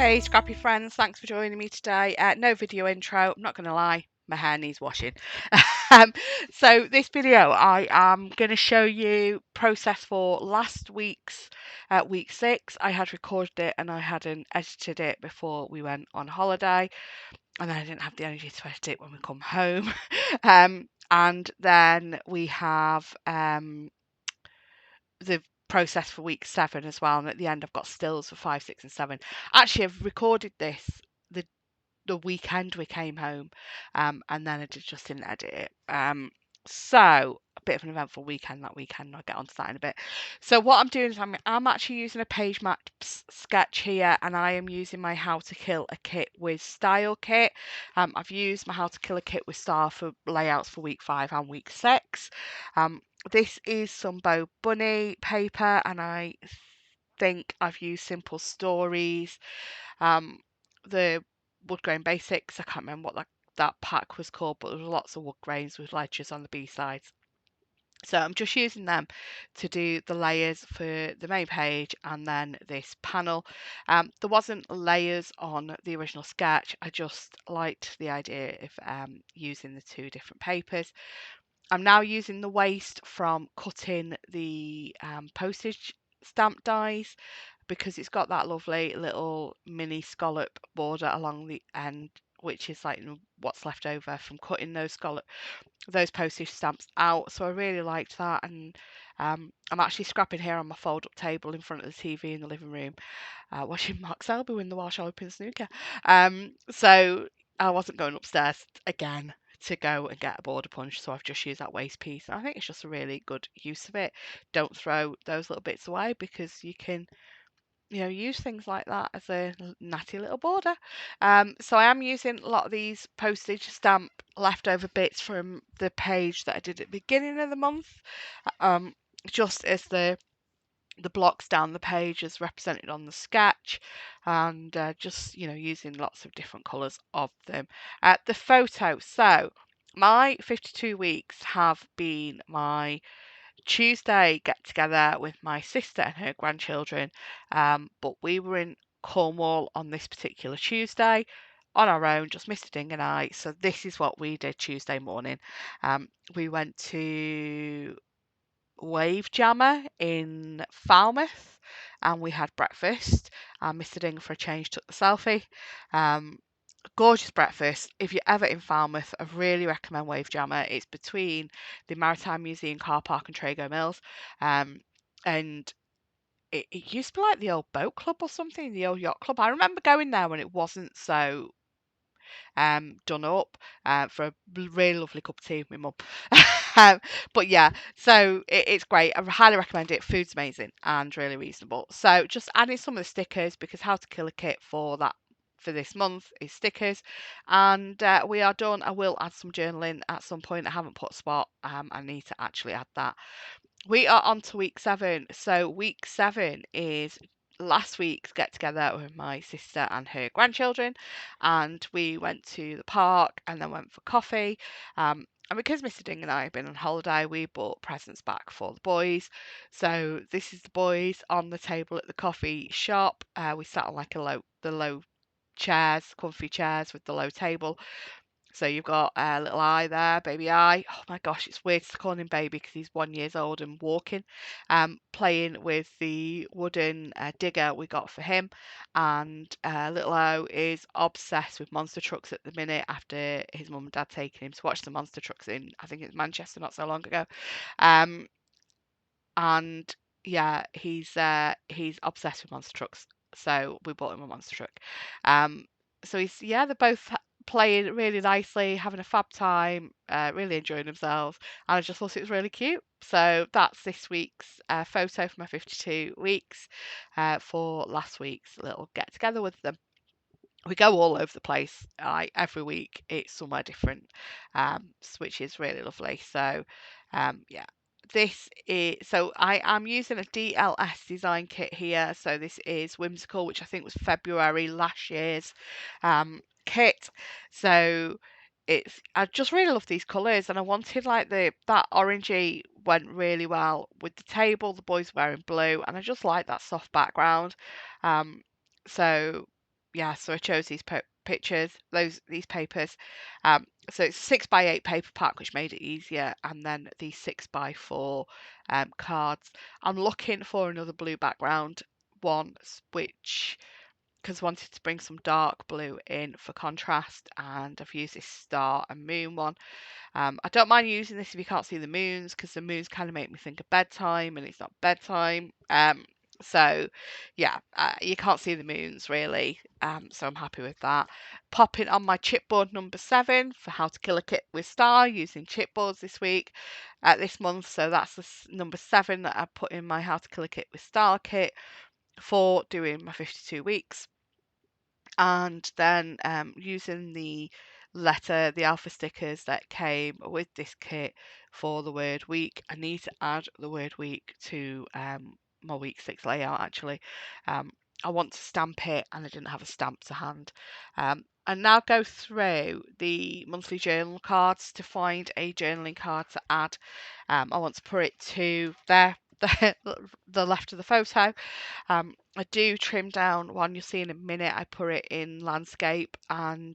Hey, scrappy friends, thanks for joining me today. No video intro, I'm not going to lie, my hair needs washing. um, so this video, I am going to show you process for last week's week 6. I had recorded it and I hadn't edited it before we went on holiday, and then I didn't have the energy to edit it when we come home. And then we have the process for week 7 as well, and at the end I've got stills for 5, 6 and 7. Actually, I've recorded this the the weekend we came home, and then I just didn't edit it. So a bit of an eventful weekend that weekend. I'll get onto that in a bit. So what I'm doing is I'm actually using a page maps sketch here, and I am using my How to Kill a Kit with Style kit. I've used my How to Kill a Kit with Style for layouts for week 5 and week 6. This is some Bo Bunny paper, and I think I've used Simple Stories. The wood grain basics, I can't remember what that pack was called, but there was lots of wood grains with ledgers on the B-sides. So I'm just using them to do the layers for the main page and then this panel. There wasn't layers on the original sketch. I just liked the idea of using the 2 different papers. I'm now using the waste from cutting the postage stamp dies, because it's got that lovely little mini scallop border along the end, which is like what's left over from cutting those postage stamps out. So I really liked that, and I'm actually scrapping here on my fold-up table in front of the TV in the living room, watching Mark Selby win the Welsh Open snooker. So I wasn't going upstairs again to go and get a border punch, so I've just used that waste piece, and I think it's just a really good use of it. Don't throw those little bits away, because you can use things like that as a natty little border. So I am using a lot of these postage stamp leftover bits from the page that I did at the beginning of the month, um, just as the blocks down the page as represented on the sketch, and just using lots of different colours of them. The photo. So my 52 weeks have been my Tuesday get together with my sister and her grandchildren, but we were in Cornwall on this particular Tuesday on our own, just Mr. Ding and I. So this is what we did Tuesday morning. We went to Wave Jammer in Falmouth, and we had breakfast. Mr. Ding, for a change, took the selfie. Gorgeous breakfast. If you're ever in Falmouth, I really recommend Wave Jammer. It's between the Maritime Museum car park and Trago Mills. And it used to be like the old boat club or something, the old yacht club. I remember going there when it wasn't so done up, for a really lovely cup of tea with my mum. But yeah, so it's great. I highly recommend it. Food's amazing and really reasonable. So just adding some of the stickers, because How to Kill a Kit for this month is stickers, and we are done. I will add some journaling at some point. I haven't put a spot. I need to actually add that. We are on to week 7. So week 7 is last week's get together with my sister and her grandchildren, and we went to the park and then went for coffee. And because Mr. Ding and I have been on holiday, we bought presents back for the boys. So this is the boys on the table at the coffee shop. We sat on like the low chairs, comfy chairs with the low table. So you've got little Eye there, baby Eye. Oh my gosh, it's weird to call him baby because he's 1 year old and walking. Playing with the wooden digger we got for him. And little O is obsessed with monster trucks at the minute, after his mum and dad taking him to watch the monster trucks in, I think it's Manchester not so long ago. Um, and yeah, he's obsessed with monster trucks. So we bought him a monster truck. So they're both playing really nicely, having a fab time, really enjoying themselves, and I just thought it was really cute. So that's this week's photo from my 52 weeks, for last week's little get together with them. We go all over the place. Every week it's somewhere different, which is really lovely. So yeah, I am using a DLS design kit here. So this is Whimsical, which I think was February last year's kit. So I just really love these colours, and I wanted like that orangey went really well with the table. The boys wearing blue, and I just like that soft background. So yeah, so I chose these these papers. So it's a 6x8 paper pack, which made it easier, and then the 6x4 cards. I'm looking for another blue background one, which because I wanted to bring some dark blue in for contrast, and I've used this star and moon one. I don't mind using this if you can't see the moons, because the moons kind of make me think of bedtime, and it's not bedtime. So yeah, you can't see the moons really. So I'm happy with that. Popping on my chipboard number 7 for how to kill a kit with star using chipboards this week, this month. So that's the number 7 that I put in my how to kill a kit with star kit for doing my 52 weeks. And then using the alpha stickers that came with this kit for the word week. I need to add the word week to my week 6 layout actually. I want to stamp it and I didn't have a stamp to hand. And now go through the monthly journal cards to find a journaling card to add. I want to put it to there, the left of the photo. I do trim down one you'll see in a minute. I put it in landscape and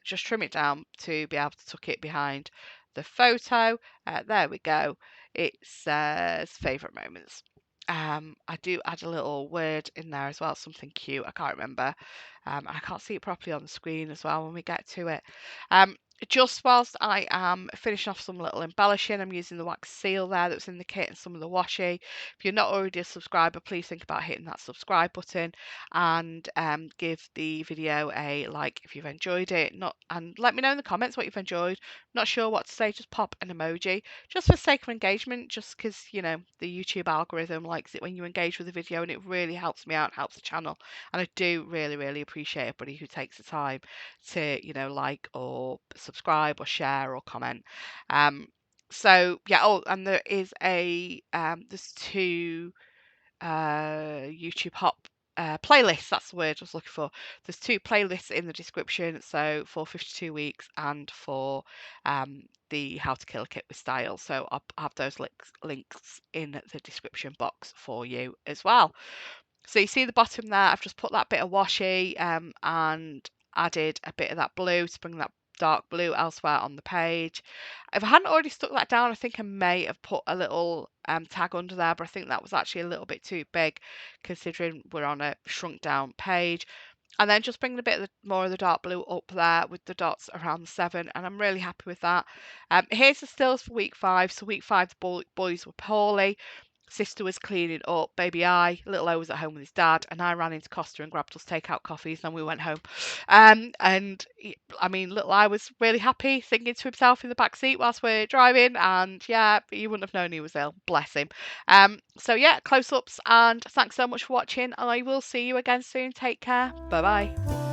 just trim it down to be able to tuck it behind the photo. There we go. It says favourite moments. I do add a little word in there as well, something cute. I can't remember. I can't see it properly on the screen as well when we get to it. Um, just whilst I am finishing off some little embellishing, I'm using the wax seal there that's in the kit and some of the washi. If you're not already a subscriber, please think about hitting that subscribe button and give the video a like if you've enjoyed it. And let me know in the comments what you've enjoyed. Not sure what to say, just pop an emoji, just for sake of engagement, just because the YouTube algorithm likes it when you engage with the video, and it really helps me out, helps the channel. And I do really, really appreciate everybody who takes the time to like or subscribe or share or comment. So yeah, oh, and there is there's 2 YouTube Hop playlists. That's the word I was looking for. There's 2 playlists in the description. So for 52 weeks and for the How to Kill a Kit with Style. So I'll have those links in the description box for you as well. So you see the bottom there, I've just put that bit of washi and added a bit of that blue to bring that dark blue elsewhere on the page. If I hadn't already stuck that down, I think I may have put a little tag under there, but I think that was actually a little bit too big considering we're on a shrunk down page. And then just bringing a bit more of the dark blue up there with the dots around the 7, and I'm really happy with that. Here's the stills for week 5. So week 5, the boys were poorly. Sister was cleaning up. Baby little O was at home with his dad, and I ran into Costa and grabbed us takeout coffees, and we went home. And I mean, little I was really happy, singing to himself in the back seat whilst we're driving, and yeah, you wouldn't have known he was ill. Bless him. So yeah, close ups, and thanks so much for watching. I will see you again soon. Take care. Bye bye.